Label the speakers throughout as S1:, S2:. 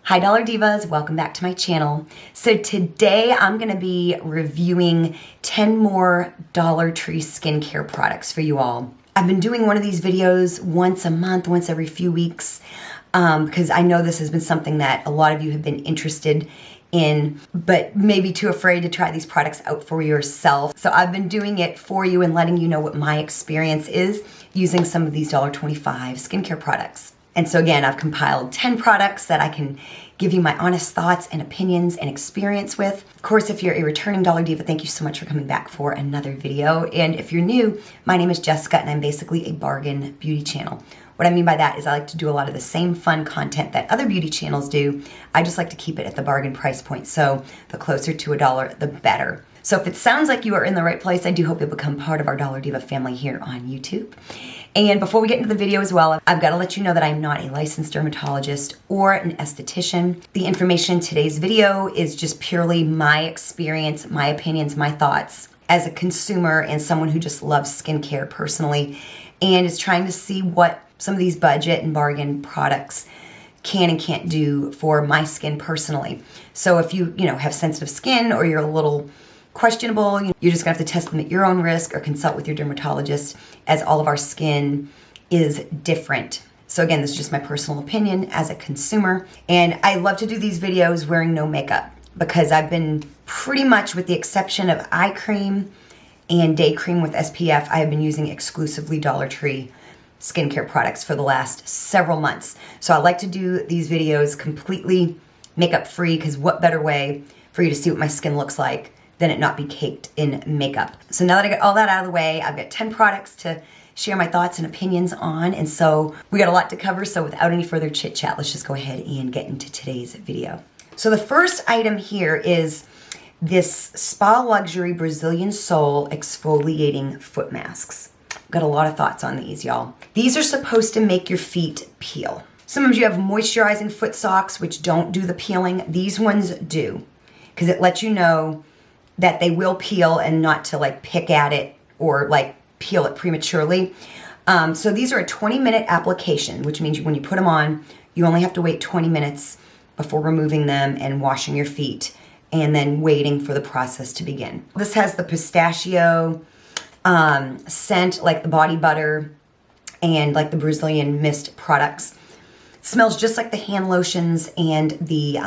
S1: Hi Dollar Divas, welcome back to my channel. So today I'm gonna be reviewing 10 more Dollar Tree skincare products for you all. I've been doing one of these videos once a month, once every few weeks, because I know this has been something that a lot of you have been interested in, but maybe too afraid to try these products out for yourself. So I've been doing it for you and letting you know what my experience is using some of these $1.25 skincare products. And so again, I've compiled 10 products that I can give you my honest thoughts and opinions and experience with. Of course, if you're a returning Dollar Diva, thank you so much for coming back for another video. And if you're new, my name is Jessica and I'm basically a bargain beauty channel. What I mean by that is I like to do a lot of the same fun content that other beauty channels do. I just like to keep it at the bargain price point. So the closer to $1, the better. So if it sounds like you are in the right place, I do hope you'll become part of our Dollar Diva family here on YouTube. And before we get into the video as well, I've got to let you know that I'm not a licensed dermatologist or an esthetician. The information in today's video is just purely my experience, my opinions, my thoughts as a consumer and someone who just loves skincare personally and is trying to see what some of these budget and bargain products can and can't do for my skin personally. So if you have sensitive skin or you're a little questionable, you're just gonna have to test them at your own risk or consult with your dermatologist, as all of our skin is different. So again, this is just my personal opinion as a consumer. And I love to do these videos wearing no makeup because I've been pretty much, with the exception of eye cream and day cream with SPF, I have been using exclusively Dollar Tree skincare products for the last several months. So I like to do these videos completely makeup free, because what better way for you to see what my skin looks like than it not be caked in makeup. So now that I got all that out of the way, I've got 10 products to share my thoughts and opinions on, and so we got a lot to cover. So without any further chit chat, let's just go ahead and get into today's video. So the first item here is this Spa Luxury Brazilian Sol exfoliating foot masks. Got a lot of thoughts on these, y'all. These are supposed to make your feet peel. Sometimes you have moisturizing foot socks which don't do the peeling. These ones do, because it lets you know that they will peel and not to like pick at it or like peel it prematurely. So these are a 20-minute application, which means when you put them on, you only have to wait 20 minutes before removing them and washing your feet and then waiting for the process to begin. This has the pistachio scent, like the body butter and like the Brazilian mist products. It smells just like the hand lotions and the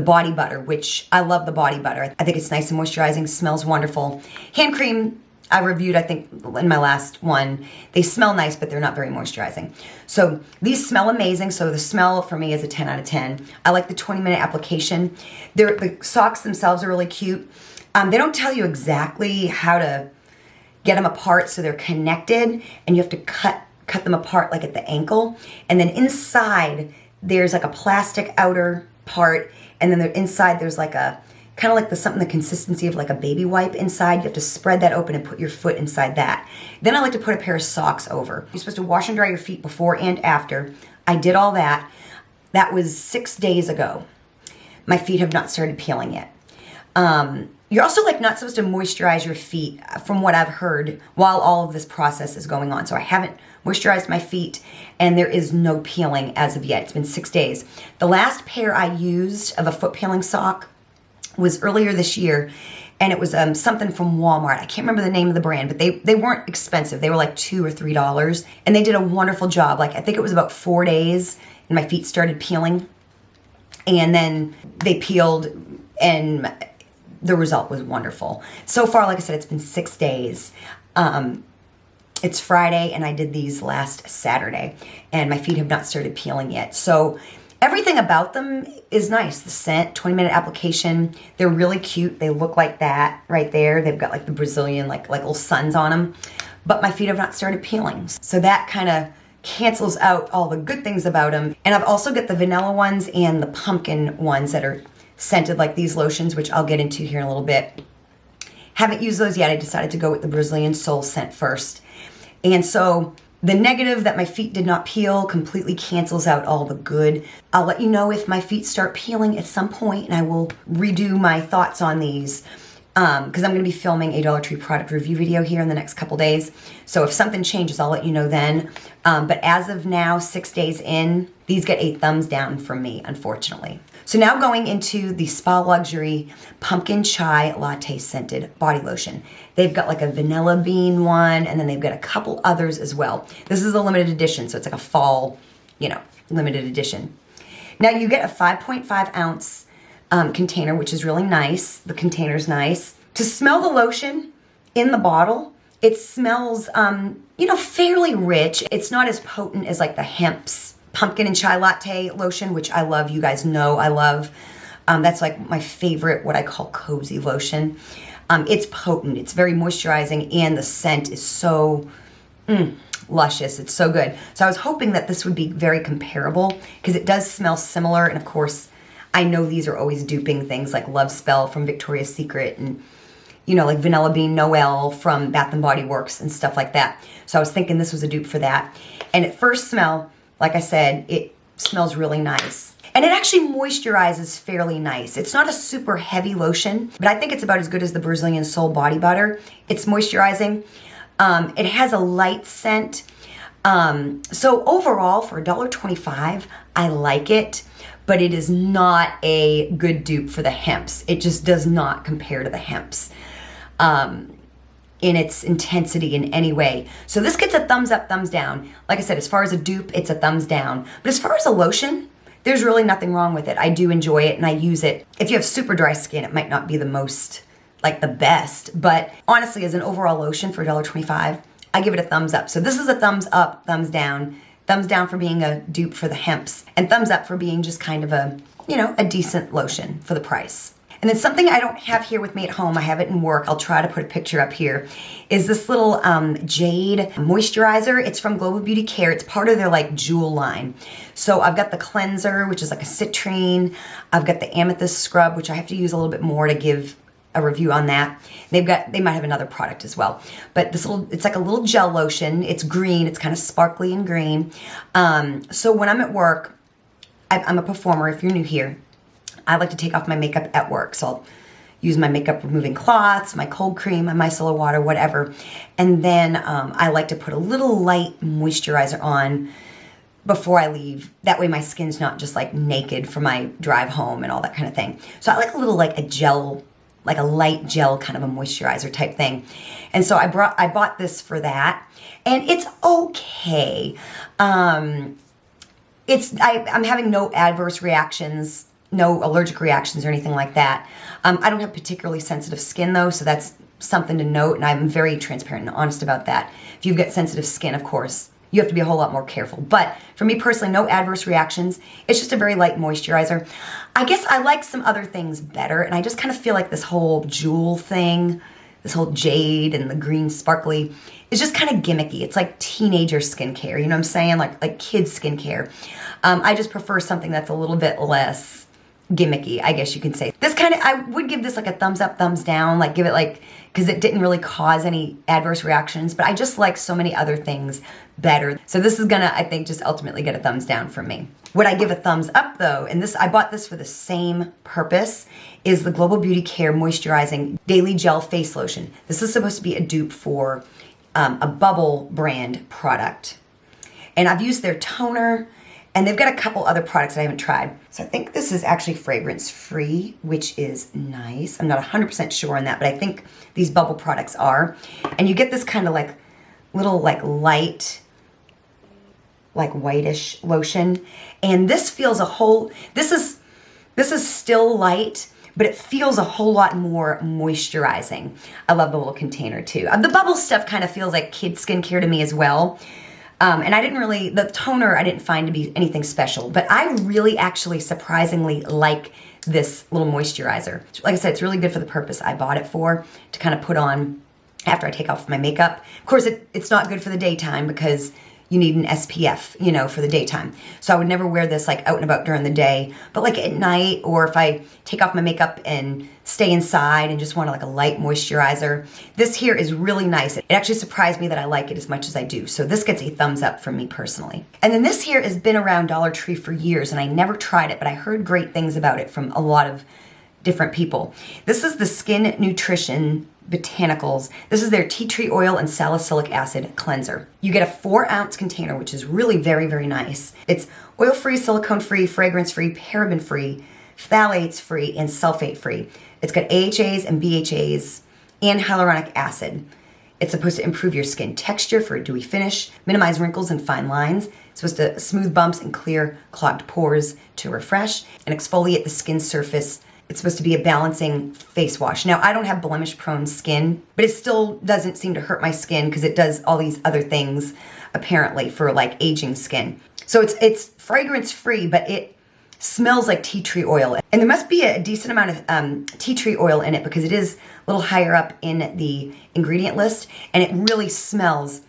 S1: body butter, which I love the body butter. I think it's nice and moisturizing, smells wonderful. Hand cream, I reviewed, I think, in my last one. They smell nice, but they're not very moisturizing. So these smell amazing. So the smell for me is a 10 out of 10. I like the 20-minute application. The socks themselves are really cute. They don't tell you exactly how to get them apart so they're connected, and you have to cut them apart like at the ankle. And then inside, there's like a plastic outer part, and then inside there's like a kind of like the consistency of like a baby wipe inside. You have to spread that open and put your foot inside that. Then I like to put a pair of socks over. You're supposed to wash and dry your feet before and after. I did all that. That was 6 days ago. My feet have not started peeling yet. You're also like not supposed to moisturize your feet, from what I've heard, while all of this process is going on. So I haven't moisturized my feet and there is no peeling as of yet. It's been 6 days. The last pair I used of a foot peeling sock was earlier this year, and it was something from Walmart. I can't remember the name of the brand, but they weren't expensive. They were like $2 or $3, and they did a wonderful job. Like I think it was about 4 days and my feet started peeling, and then they peeled and the result was wonderful. So far, like I said, it's been 6 days. It's Friday and I did these last Saturday and my feet have not started peeling yet. So everything about them is nice. The scent, 20-minute application, they're really cute. They look like that right there. They've got like the Brazilian like little suns on them, but my feet have not started peeling. So that kind of cancels out all the good things about them. And I've also got the vanilla ones and the pumpkin ones that are scented like these lotions, which I'll get into here in a little bit. Haven't used those yet. I decided to go with the Brazilian Sol scent first. And so the negative that my feet did not peel completely cancels out all the good. I'll let you know if my feet start peeling at some point, and I will redo my thoughts on these. because I'm going to be filming a Dollar Tree product review video here in the next couple days. So if something changes, I'll let you know then. But as of now, 6 days in, these get a thumbs down from me, unfortunately. So now going into the Spa Luxury Pumpkin Chai Latte Scented Body Lotion. They've got like a vanilla bean one, and then they've got a couple others as well. This is a limited edition, so it's like a fall, you know, limited edition. Now you get a 5.5 ounce container, which is really nice. The container's nice. To smell the lotion in the bottle, it smells, you know, fairly rich. It's not as potent as like the Hemp's Pumpkin and Chai Latte lotion, which I love. You guys know I love. That's like my favorite, what I call cozy lotion. It's potent. It's very moisturizing, and the scent is so luscious. It's so good. So I was hoping that this would be very comparable because it does smell similar, and of course, I know these are always duping things like Love Spell from Victoria's Secret and, you know, like Vanilla Bean Noel from Bath & Body Works and stuff like that. So I was thinking this was a dupe for that. And at first smell, like I said, it smells really nice. And it actually moisturizes fairly nice. It's not a super heavy lotion, but I think it's about as good as the Brazilian Soul Body Butter. It's moisturizing. It has a light scent. So overall, for $1.25, I like it. But it is not a good dupe for the Hemp's. It just does not compare to the Hemp's in its intensity in any way. So this gets a thumbs up, thumbs down. Like I said, as far as a dupe, it's a thumbs down. But as far as a lotion, there's really nothing wrong with it. I do enjoy it and I use it. If you have super dry skin, it might not be the most, like the best. But honestly, as an overall lotion for $1.25, I give it a thumbs up. So this is a thumbs up, thumbs down. Thumbs down for being a dupe for the Hemp's, and thumbs up for being just kind of a, you know, a decent lotion for the price. And then something I don't have here with me at home, I have it in work, I'll try to put a picture up here, is this little Jade moisturizer. It's from Global Beauty Care. It's part of their like jewel line. So I've got the cleanser, which is like a citrine. I've got the amethyst scrub, which I have to use a little bit more to give a review on that. They might have another product as well. But this it's like a little gel lotion. It's green. It's kind of sparkly and green. So when I'm at work, I'm a performer. If you're new here, I like to take off my makeup at work. So I'll use my makeup removing cloths, my cold cream, my micellar water, whatever. And then I like to put a little light moisturizer on before I leave. That way my skin's not just like naked for my drive home and all that kind of thing. So I like a little like a gel, like a light gel kind of a moisturizer type thing. And so I bought this for that, and it's okay. I'm having no adverse reactions, no allergic reactions or anything like that. I don't have particularly sensitive skin though, so that's something to note, and I'm very transparent and honest about that. If you've got sensitive skin, of course, you have to be a whole lot more careful. But for me personally, no adverse reactions. It's just a very light moisturizer. I guess I like some other things better, and I just kind of feel like this whole jewel thing, this whole jade and the green sparkly, is just kind of gimmicky. It's like teenager skincare, you know what I'm saying? Like kids skincare. I just prefer something that's a little bit less gimmicky, I guess you can say. This kind of, I would give this like a thumbs up, thumbs down, like give it like, because it didn't really cause any adverse reactions, but I just like so many other things better. So this is gonna, I think, just ultimately get a thumbs down from me. Would I give a thumbs up though, and this, I bought this for the same purpose, is the Global Beauty Care Moisturizing Daily Gel Face Lotion. This is supposed to be a dupe for a Bubble brand product. And I've used their toner, and they've got a couple other products that I haven't tried. So I think this is actually fragrance free, which is nice. I'm not 100% sure on that, but I think these Bubble products are. And you get this kind of like little like light, like whitish lotion. And this feels this is still light, but it feels a whole lot more moisturizing. I love the little container too. The Bubble stuff kind of feels like kid skincare to me as well. And I didn't really, the toner I didn't find to be anything special, but I really actually surprisingly like this little moisturizer. Like I said, it's really good for the purpose I bought it for, to kind of put on after I take off my makeup. Of course, it's not good for the daytime because you need an SPF, you know, for the daytime. So I would never wear this like out and about during the day, but like at night, or if I take off my makeup and stay inside and just want like a light moisturizer, this here is really nice. It actually surprised me that I like it as much as I do. So this gets a thumbs up from me personally. And then this here has been around Dollar Tree for years, and I never tried it, but I heard great things about it from a lot of different people. This is the Skin Nutrition Botanicals. This is their tea tree oil and salicylic acid cleanser. You get a 4-ounce container, which is really very, very nice. It's oil-free, silicone-free, fragrance-free, paraben-free, phthalates-free, and sulfate-free. It's got AHAs and BHAs and hyaluronic acid. It's supposed to improve your skin texture for a dewy finish, minimize wrinkles and fine lines. It's supposed to smooth bumps and clear clogged pores to refresh and exfoliate the skin surface. It's supposed to be a balancing face wash. Now, I don't have blemish-prone skin, but it still doesn't seem to hurt my skin because it does all these other things, apparently, for like aging skin. So it's fragrance-free, but it smells like tea tree oil. And there must be a decent amount of tea tree oil in it because it is a little higher up in the ingredient list, and it really smells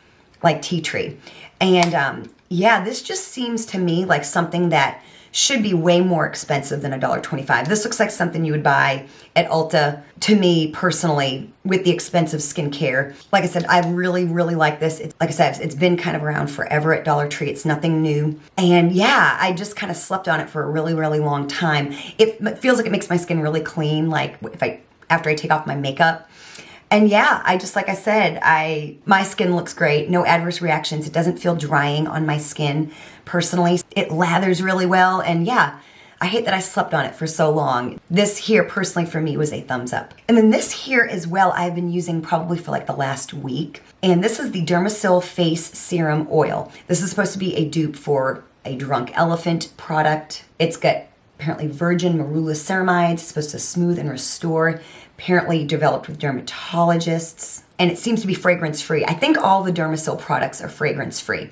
S1: like tea tree. And yeah, this just seems to me like something that should be way more expensive than $1.25. This looks like something you would buy at Ulta, to me personally, with the expensive skincare. Like I said, I really, really like this. Like I said, it's been kind of around forever at Dollar Tree. It's nothing new. And yeah, I just kind of slept on it for a really, really long time. It feels like it makes my skin really clean, like after I take off my makeup. And yeah, like I said, my skin looks great. No adverse reactions. It doesn't feel drying on my skin personally. It lathers really well. And yeah, I hate that I slept on it for so long. This here personally for me was a thumbs up. And then this here as well, I've been using probably for like the last week. And this is the Dermasil Face Serum Oil. This is supposed to be a dupe for a Drunk Elephant product. It's got apparently virgin Marula ceramides. It's supposed to smooth and restore. Apparently developed with dermatologists. And it seems to be fragrance free. I think all the Dermasil products are fragrance free.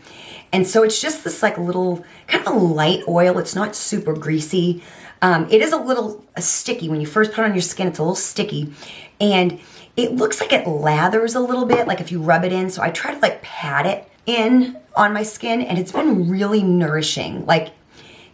S1: And so it's just this like little, kind of a light oil. It's not super greasy. It is a little sticky. When you first put it on your skin, it's a little sticky. And it looks like it lathers a little bit, like if you rub it in. So I try to like pat it in on my skin, and it's been really nourishing. Like,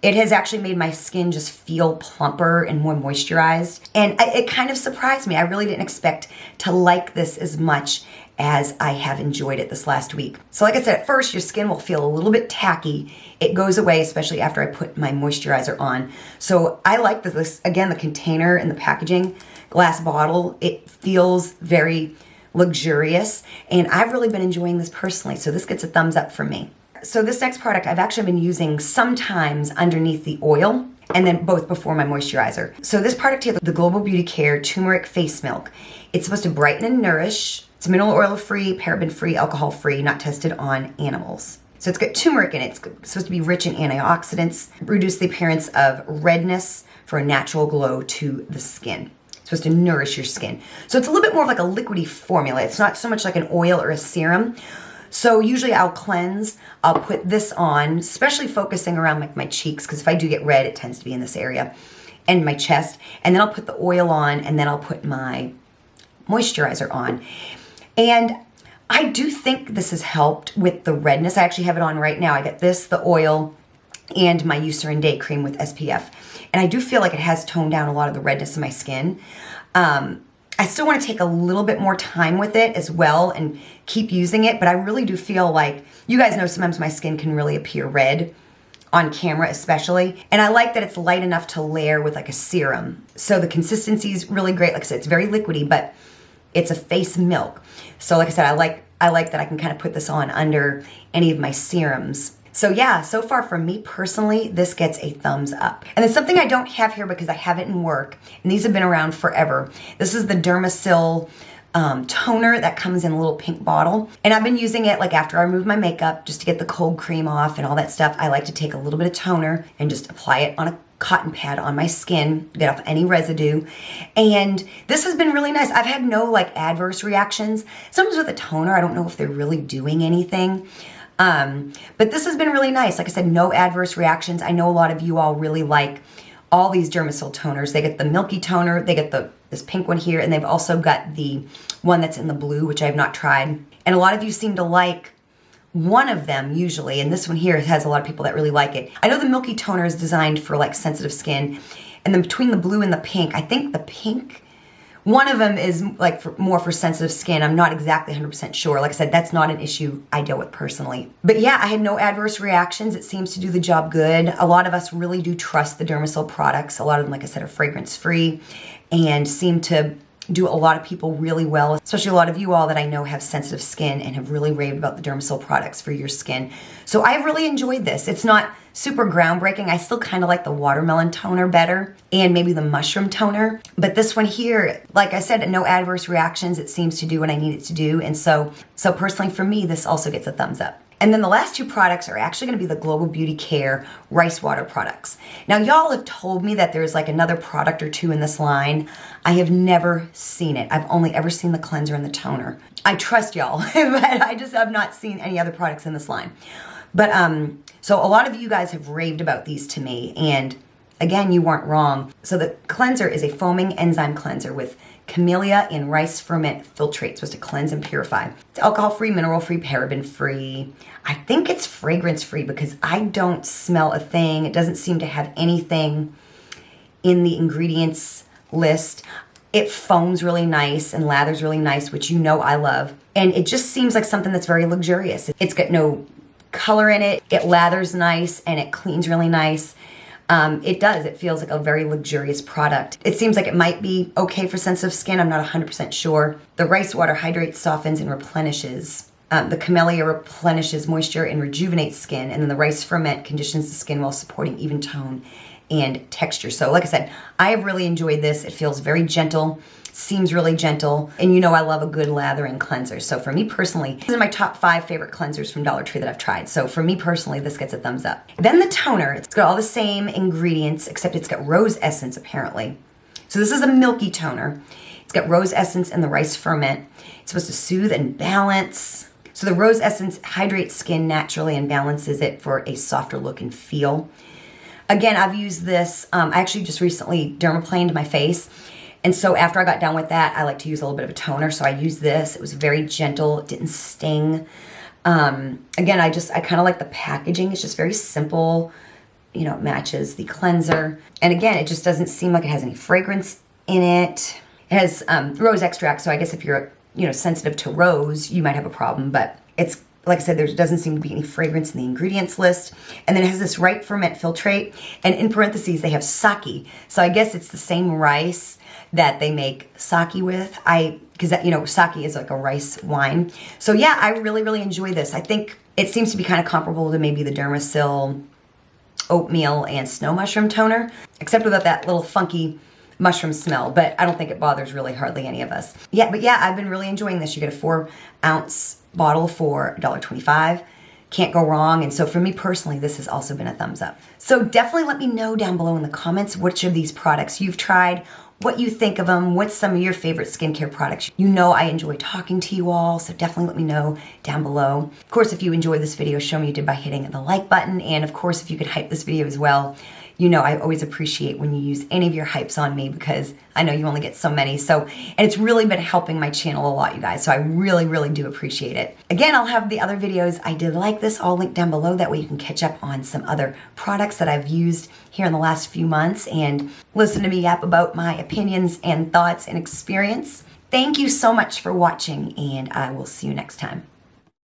S1: it has actually made my skin just feel plumper and more moisturized. And it kind of surprised me. I really didn't expect to like this as much as I have enjoyed it this last week. So like I said, at first your skin will feel a little bit tacky. It goes away, especially after I put my moisturizer on. So I like this, again, the container and the packaging, glass bottle, it feels very luxurious. And I've really been enjoying this personally. So this gets a thumbs up from me. So this next product I've actually been using sometimes underneath the oil and then both before my moisturizer. So this product here, the Global Beauty Care Turmeric Face Milk. It's supposed to brighten and nourish. It's mineral oil free, paraben free, alcohol free, not tested on animals. So it's got turmeric in it. It's supposed to be rich in antioxidants, reduce the appearance of redness for a natural glow to the skin. It's supposed to nourish your skin. So it's a little bit more of like a liquidy formula. It's not so much like an oil or a serum. So usually I'll cleanse, I'll put this on, especially focusing around like my cheeks, because if I do get red, it tends to be in this area, and my chest. And then I'll put the oil on, and then I'll put my moisturizer on. And I do think this has helped with the redness. I actually have it on right now. I got this, the oil, and my Eucerin Day Cream with SPF. And I do feel like it has toned down a lot of the redness in my skin. I still want to take a little bit more time with it as well and keep using it, but I really do feel like, you guys know sometimes my skin can really appear red on camera especially, and I like that it's light enough to layer with like a serum. So the consistency is really great. Like I said, it's very liquidy, but it's a face milk. So like I said, I like that I can kind of put this on under any of my serums. So yeah, so far for me personally, this gets a thumbs up. And it's something I don't have here because I have it in work, and these have been around forever. This is the Dermasil toner that comes in a little pink bottle. And I've been using it like after I remove my makeup just to get the cold cream off and all that stuff. I like to take a little bit of toner and just apply it on a cotton pad on my skin, get off any residue. And this has been really nice. I've had no like adverse reactions. Sometimes with a toner, I don't know if they're really doing anything. But this has been really nice. Like I said, no adverse reactions. I know a lot of you all really like all these Dermasil toners. They get the milky toner, they get this pink one here, and they've also got the one that's in the blue, which I have not tried. And a lot of you seem to like one of them usually, and this one here has a lot of people that really like it. I know the milky toner is designed for like sensitive skin, and then between the blue and the pink, I think the pink One of them is like more for sensitive skin. I'm not exactly 100% sure. Like I said, that's not an issue I deal with personally. But yeah, I had no adverse reactions. It seems to do the job good. A lot of us really do trust the Dermasil products. A lot of them, like I said, are fragrance-free and seem to do a lot of people really well, especially a lot of you all that I know have sensitive skin and have really raved about the Dermasil products for your skin. So I've really enjoyed this. It's not super groundbreaking. I still kind of like the watermelon toner better and maybe the mushroom toner. But this one here, like I said, no adverse reactions. It seems to do what I need it to do. And so personally for me, this also gets a thumbs up. And then the last two products are actually going to be the Global Beauty Care Rice Water products. Now, y'all have told me that there's like another product or two in this line. I have never seen it. I've only ever seen the cleanser and the toner. I trust y'all, but I just have not seen any other products in this line. But so a lot of you guys have raved about these to me, and again, you weren't wrong. So the cleanser is a foaming enzyme cleanser with camellia and rice ferment filtrate, supposed to cleanse and purify. It's alcohol-free, mineral-free, paraben-free. I think it's fragrance-free because I don't smell a thing. It doesn't seem to have anything in the ingredients list. It foams really nice and lathers really nice, which you know I love. And it just seems like something that's very luxurious. It's got no color in it. It lathers nice and it cleans really nice. It does. It feels like a very luxurious product. It seems like it might be okay for sensitive skin. I'm not 100% sure. The rice water hydrates, softens, and replenishes. The camellia replenishes moisture and rejuvenates skin. And then the rice ferment conditions the skin while supporting even tone and texture. So like I said, I have really enjoyed this. It feels very gentle. Seems really gentle, and you know I love a good lathering cleanser. So for me personally, these are my top 5 favorite cleansers from Dollar Tree that I've tried. So for me personally, this gets a thumbs up. Then the toner, it's got all the same ingredients, except it's got rose essence apparently. So this is a milky toner. It's got rose essence and the rice ferment. It's supposed to soothe and balance. So the rose essence hydrates skin naturally and balances it for a softer look and feel. Again, I've used this, I actually just recently dermaplaned my face. And so after I got done with that, I like to use a little bit of a toner. So I used this. It was very gentle. It didn't sting. Again, I kind of like the packaging. It's just very simple. You know, it matches the cleanser. And again, it just doesn't seem like it has any fragrance in it. It has rose extract. So I guess if you're, sensitive to rose, you might have a problem. But it's, like I said, there doesn't seem to be any fragrance in the ingredients list. And then it has this rice ferment filtrate. And in parentheses, they have sake. So I guess it's the same rice that they make sake with. Because sake is like a rice wine. So yeah, I really, really enjoy this. I think it seems to be kind of comparable to maybe the Dermasil oatmeal and snow mushroom toner, except without that little funky mushroom smell, but I don't think it bothers really hardly any of us. Yeah, but yeah, I've been really enjoying this. You get a 4-ounce bottle for $1.25. Can't go wrong. And so for me personally, this has also been a thumbs up. So definitely let me know down below in the comments which of these products you've tried, what you think of them, what's some of your favorite skincare products. You know I enjoy talking to you all, so definitely let me know down below. Of course, if you enjoyed this video, show me you did by hitting the like button. And of course, if you could hype this video as well. You know I always appreciate when you use any of your hypes on me because I know you only get so many. And it's really been helping my channel a lot, you guys. So I really, really do appreciate it. Again, I'll have the other videos I did like this all linked down below. That way you can catch up on some other products that I've used here in the last few months and listen to me yap about my opinions and thoughts and experience. Thank you so much for watching, and I will see you next time.